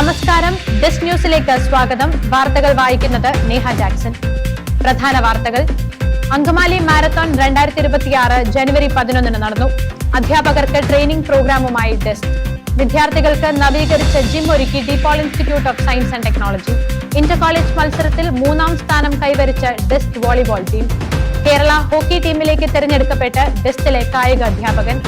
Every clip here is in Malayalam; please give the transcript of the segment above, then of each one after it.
നമസ്കാരം. ഡെസ്ക് ന്യൂസിലേക്ക് സ്വാഗതം. വാർത്തകൾ വായിക്കുന്നത് നേഹ ജാക്സൺ. പ്രധാന വാർത്തകൾ. അങ്കമാലി മാരത്തോൺ 2026 ജനുവരി 11 നടന്നു. അധ്യാപകർക്ക് ട്രെയിനിംഗ് പ്രോഗ്രാമുമായി ഡെസ്ക്. വിദ്യാർത്ഥികൾക്ക് നവീകരിച്ച ജിം ഒരുക്കി De Paul institute of science and technology. Inter college മത്സരത്തിൽ 3ാം സ്ഥാനം കൈവരിച്ച desk volleyball team. Kerala hockey ടീമിലേക്ക് തെരഞ്ഞെടുക്കപ്പെട്ട ഡെസ്റ്റിലെ കായിക അധ്യാപകൻ.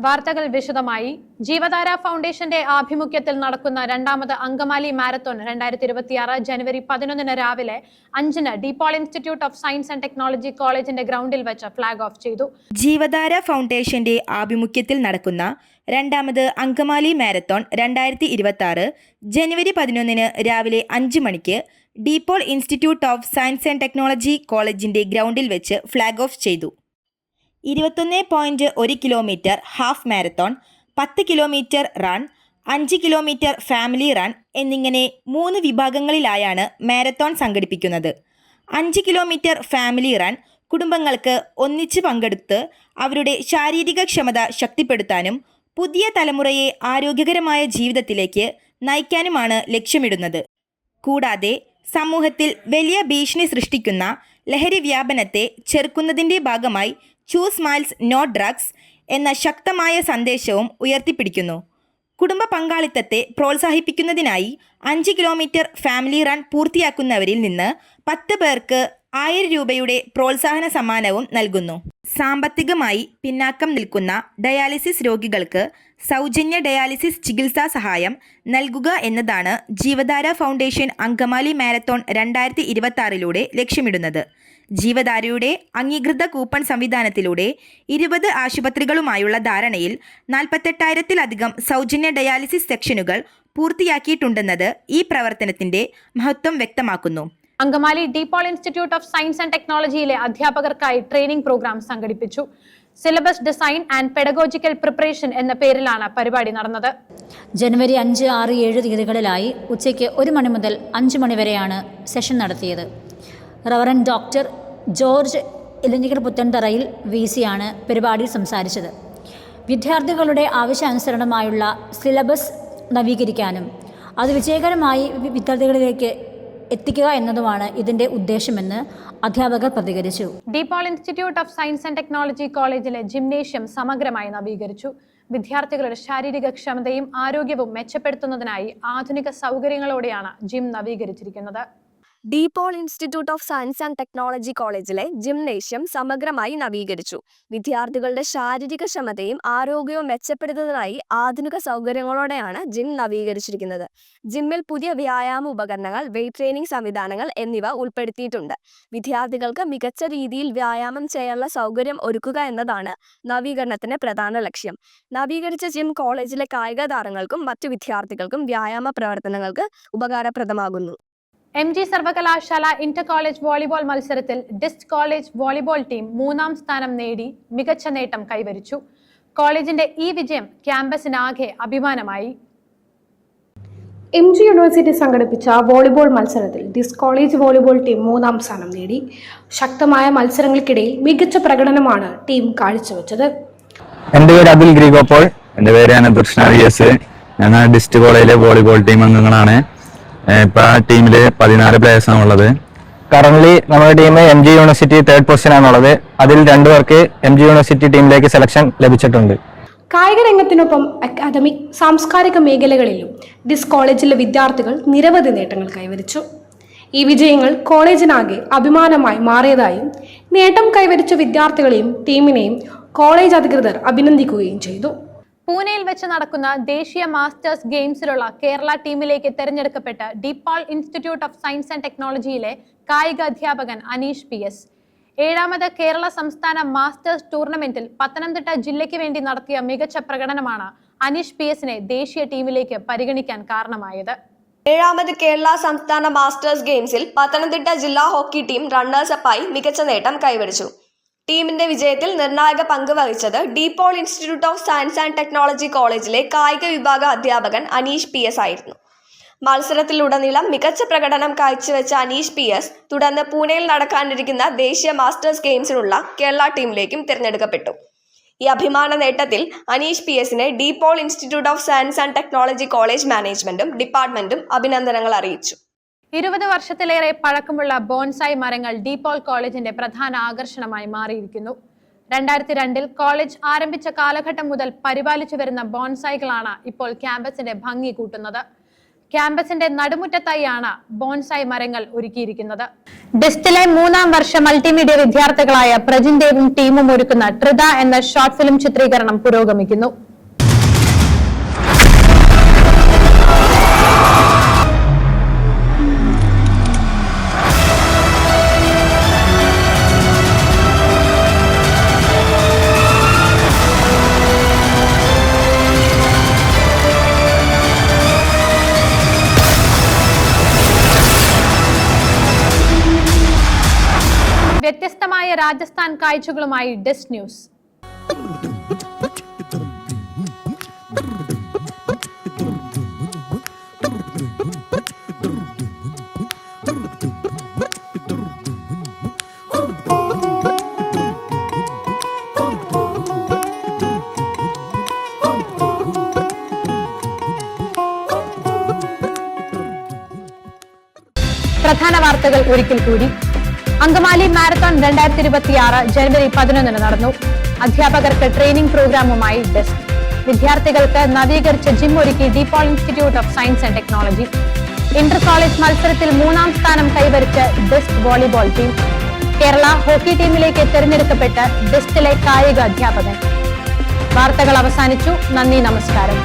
വാർത്തകൾ വിശദമായി. ജീവധാര ഫൗണ്ടേഷന്റെ ആഭിമുഖ്യത്തിൽ നടക്കുന്ന 2ാമത് അങ്കമാലി മാരത്തോൺ 2026 ജനുവരി 11 രാവിലെ 5 De Paul institute of science and technology കോളേജിന്റെ ഗ്രൗണ്ടിൽ വെച്ച് ഫ്ളാഗ് ഓഫ് ചെയ്തു. ജീവധാര ഫൗണ്ടേഷന്റെ ആഭിമുഖ്യത്തിൽ നടക്കുന്ന 2ാമത് അങ്കമാലി മാരത്തോൺ 2026 ജനുവരി 11 രാവിലെ 5 മണിക്ക് De Paul institute of science and technology കോളേജിന്റെ ഗ്രൗണ്ടിൽ വെച്ച് ഫ്ളാഗ് ഓഫ് ചെയ്തു. 21.1 kilometre half marathon, 10 kilometre run, 5 kilometre family run എന്നിങ്ങനെ 3 വിഭാഗങ്ങളിലായാണ് മാരത്തോൺ സംഘടിപ്പിക്കുന്നത്. 5 കിലോമീറ്റർ ഫാമിലി റൺ കുടുംബങ്ങൾക്ക് ഒന്നിച്ച് പങ്കെടുത്ത് അവരുടെ ശാരീരിക ക്ഷമത ശക്തിപ്പെടുത്താനും പുതിയ തലമുറയെ ആരോഗ്യകരമായ ജീവിതത്തിലേക്ക് നയിക്കാനുമാണ് ലക്ഷ്യമിടുന്നത്. കൂടാതെ സമൂഹത്തിൽ വലിയ ഭീഷണി സൃഷ്ടിക്കുന്ന ലഹരി വ്യാപനത്തെ ചെറുക്കുന്നതിൻ്റെ ഭാഗമായി ചൂസ് സ്മൈൽസ് നോ ഡ്രഗ്സ് എന്ന ശക്തമായ സന്ദേശവും ഉയർത്തിപ്പിടിക്കുന്നു. കുടുംബ പങ്കാളിത്തത്തെ പ്രോത്സാഹിപ്പിക്കുന്നതിനായി 5 കിലോമീറ്റർ ഫാമിലി റൺ പൂർത്തിയാക്കുന്നവരിൽ നിന്ന് 10 പേർക്ക് 1000 രൂപയുടെ പ്രോത്സാഹന സമ്മാനവും നൽകുന്നു. സാമ്പത്തികമായി പിന്നാക്കം നിൽക്കുന്ന ഡയാലിസിസ് രോഗികൾക്ക് സൗജന്യ ഡയാലിസിസ് ചികിത്സാ സഹായം നൽകുക എന്നതാണ് ജീവധാര ഫൗണ്ടേഷൻ അങ്കമാലി മാരത്തോൺ 2026 ലക്ഷ്യമിടുന്നത്. ജീവധാരയുടെ അംഗീകൃത കൂപ്പൺ സംവിധാനത്തിലൂടെ 20 ആശുപത്രികളുമായുള്ള ധാരണയിൽ 48,000-ലധികം സൗജന്യ ഡയാലിസിസ് സെക്ഷനുകൾ പൂർത്തിയാക്കിയിട്ടുണ്ടെന്നത് ഈ പ്രവർത്തനത്തിന്റെ മഹത്വം വ്യക്തമാക്കുന്നു. Angamaly DePaul institute of science and ടെക്നോളജിയിലെ അധ്യാപകർക്കായി ട്രെയിനിംഗ് പ്രോഗ്രാം സംഘടിപ്പിച്ചു. Syllabus design and pedagogical preparation എന്ന പേരിലാണ് പരിപാടി നടന്നത്. ജനുവരി 5, 6, 7 തീയതികളിലായി ഉച്ചയ്ക്ക് 1 മണി മുതൽ 5 മണി വരെയാണ് സെഷൻ നടത്തിയത്. Reverend doctor George Elanjikkal Puthentharayil VC ആണ് പരിപാടിയിൽ സംസാരിച്ചത്. വിദ്യാർത്ഥികളുടെ ആവശ്യാനുസരണമായുള്ള സിലബസ് നവീകരിക്കാനും അത് വിജയകരമായി വിദ്യാർത്ഥികളിലേക്ക് എത്തിക്കുക എന്നതുമാണ് ഇതിന്റെ ഉദ്ദേശമെന്ന് അധ്യാപകർ പ്രതികരിച്ചു. DePaul institute of science and technology കോളേജിലെ ജിംനേഷ്യം സമഗ്രമായി നവീകരിച്ചു. വിദ്യാർത്ഥികളുടെ ശാരീരിക ക്ഷമതയും ആരോഗ്യവും മെച്ചപ്പെടുത്തുന്നതിനായി ആധുനിക സൗകര്യങ്ങളോടെയാണ് ജിം നവീകരിച്ചിരിക്കുന്നത്. DePaul institute of science and technology കോളേജിലെ ജിംനേഷ്യം സമഗ്രമായി നവീകരിച്ചു. വിദ്യാർത്ഥികളുടെ ശാരീരിക ക്ഷമതയും ആരോഗ്യവും മെച്ചപ്പെടുത്തുന്നതിനായി ആധുനിക സൗകര്യങ്ങളോടെയാണ് ജിം നവീകരിച്ചിരിക്കുന്നത്. ജിമ്മിൽ പുതിയ വ്യായാമ ഉപകരണങ്ങൾ, വെയ്റ്റ് ട്രെയിനിങ് സംവിധാനങ്ങൾ എന്നിവ ഉൾപ്പെടുത്തിയിട്ടുണ്ട്. വിദ്യാർത്ഥികൾക്ക് മികച്ച രീതിയിൽ വ്യായാമം ചെയ്യാനുള്ള സൗകര്യം ഒരുക്കുക എന്നതാണ് നവീകരണത്തിന്റെ പ്രധാന ലക്ഷ്യം. നവീകരിച്ച ജിം കോളേജിലെ കായിക താരങ്ങൾക്കും മറ്റു വിദ്യാർത്ഥികൾക്കും വ്യായാമ പ്രവർത്തനങ്ങൾക്ക് ഉപകാരപ്രദമാകുന്നു. MG സർവകലാശാല ഇന്റർ കോളേജ് വോളിബോൾ മത്സരത്തിൽ ഡിസ്റ്റ് കോളേജ് വോളിബോൾ ടീം 3ാം സ്ഥാനം നേടി മികച്ച നേട്ടം കൈവരിച്ചു. കോളേജിന്റെ ഈ വിജയം ക്യാമ്പസിനാകെ അഭിമാനമായി. MG യൂണിവേഴ്സിറ്റി സംഘടിപ്പിച്ച വോളിബോൾ മത്സരത്തിൽ ഡിസ്റ്റ് കോളേജ് വോളിബോൾ ടീം 3ാം സ്ഥാനം നേടി. ശക്തമായ മത്സരങ്ങൾക്കിടയിൽ മികച്ച പ്രകടനമാണ് ടീം കാഴ്ചവെച്ചത്. എൻ്റെ പേര് അബ്ദുൽ ഗ്രീഗോപ്പോൾ. എൻ്റെ പേര് അനന്തകൃഷ്ണ VS. ഞങ്ങൾ ഡിസ്റ്റ് കോളേജിലെ വോളിബോൾ ടീം അംഗങ്ങളാണ്. ഇപ്പൊ ടീമില് 14 പ്ലേയേഴ്സ് ആണുള്ളത്. കറന്റ് നമ്മുടെ team MG university 3rd position ആണുള്ളത്. അതിൽ 2 പേർക്ക് MG യൂണിവേഴ്സിറ്റി ടീമിലേക്ക് സെലക്ഷൻ ലഭിച്ചിട്ടുണ്ട്. കായിക രംഗത്തിനൊപ്പം അക്കാദമിക്, സാംസ്കാരിക മേഖലകളിലും ഡിസ്റ്റ് കോളേജിലെ വിദ്യാർത്ഥികൾ നിരവധി നേട്ടങ്ങൾ കൈവരിച്ചു. ഈ വിജയങ്ങൾ കോളേജിനാകെ അഭിമാനമായി മാറിയതായും നേട്ടം കൈവരിച്ച വിദ്യാർത്ഥികളെയും ടീമിനെയും കോളേജ് അധികൃതർ അഭിനന്ദിക്കുകയും ചെയ്തു. പൂനെയിൽ വെച്ച് നടക്കുന്ന ദേശീയ മാസ്റ്റേഴ്സ് ഗെയിംസിലുള്ള കേരള ടീമിലേക്ക് തെരഞ്ഞെടുക്കപ്പെട്ട DePaul institute of science and ടെക്നോളജിയിലെ കായിക അധ്യാപകൻ അനീഷ് PS 7ാമത് കേരള സംസ്ഥാന മാസ്റ്റേഴ്സ് ടൂർണമെന്റിൽ പത്തനംതിട്ട ജില്ലയ്ക്ക് വേണ്ടി നടത്തിയ മികച്ച പ്രകടനമാണ് അനീഷ് PS ദേശീയ ടീമിലേക്ക് പരിഗണിക്കാൻ കാരണമായത്. 7ാമത് കേരള സംസ്ഥാന മാസ്റ്റേഴ്സ് ഗെയിംസിൽ പത്തനംതിട്ട ജില്ലാ ഹോക്കി ടീം റണ്ണേഴ്സപ്പായി മികച്ച നേട്ടം കൈവരിച്ചു. ടീമിന്റെ വിജയത്തിൽ നിർണായക പങ്ക് വഹിച്ചത് De Paul institute of science and technology കോളേജിലെ കായിക വിഭാഗ അധ്യാപകൻ അനീഷ് PS ആയിരുന്നു. മത്സരത്തിലുടനീളം മികച്ച പ്രകടനം കാഴ്ചവെച്ച അനീഷ് PS തുടർന്ന് പൂനെയിൽ നടക്കാനിരിക്കുന്ന ദേശീയ മാസ്റ്റേഴ്സ് ഗെയിംസിനുള്ള കേരള ടീമിലേക്കും തിരഞ്ഞെടുക്കപ്പെട്ടു. ഈ അഭിമാന നേട്ടത്തിൽ അനീഷ് PS-നെ DPOL institute of science and technology college മാനേജ്മെന്റും ഡിപ്പാർട്ട്മെന്റും അഭിനന്ദനങ്ങൾ അറിയിച്ചു. 20 വർഷത്തിലേറെ പഴക്കമുള്ള ബോൺസായി മരങ്ങൾ DPOL കോളേജിന്റെ പ്രധാന ആകർഷണമായി മാറിയിരിക്കുന്നു. 2002-ൽ കോളേജ് ആരംഭിച്ച കാലഘട്ടം മുതൽ പരിപാലിച്ചു വരുന്ന ബോൺസായികളാണ് ഇപ്പോൾ ക്യാമ്പസിന്റെ ഭംഗി കൂട്ടുന്നത്. ക്യാമ്പസിന്റെ നടുമുറ്റത്തായാണ് ബോൺസായി മരങ്ങൾ ഒരുക്കിയിരിക്കുന്നത്. ഡിസ്റ്റിലെ 3ാം വർഷ മൾട്ടിമീഡിയ വിദ്യാർത്ഥികളായ പ്രജിൻദേവും ടീമും ഒരുക്കുന്ന ട്രിത എന്ന ഷോർട്ട് ഫിലിം ചിത്രീകരണം പുരോഗമിക്കുന്നു. വ്യത്യസ്തമായ രാജസ്ഥാൻ കാഴ്ചകളുമായി ഡിസ്റ്റ് ന്യൂസ്. പ്രധാന വാർത്തകൾ ഒരിക്കൽ കൂടി. അങ്കമാലി മാരത്തോൺ 2026 ജനുവരി 11 നടന്നു. അധ്യാപകർക്ക് ട്രെയിനിംഗ് പ്രോഗ്രാമുമായി ഡെസ്ക്. വിദ്യാർത്ഥികൾക്ക് നവീകരിച്ച ജിം ഒരുക്കി DPOL institute of science and technology. Inter college മത്സരത്തിൽ 3ാം സ്ഥാനം കൈവരിച്ച ഡിസ്റ്റ് വോളിബോൾ ടീം. കേരള ഹോക്കി ടീമിലേക്ക് തിരഞ്ഞെടുക്കപ്പെട്ട ഡിസ്റ്റിലെ കായിക അധ്യാപകൻ. വാർത്തകൾ അവസാനിച്ചു. നന്ദി, നമസ്കാരം.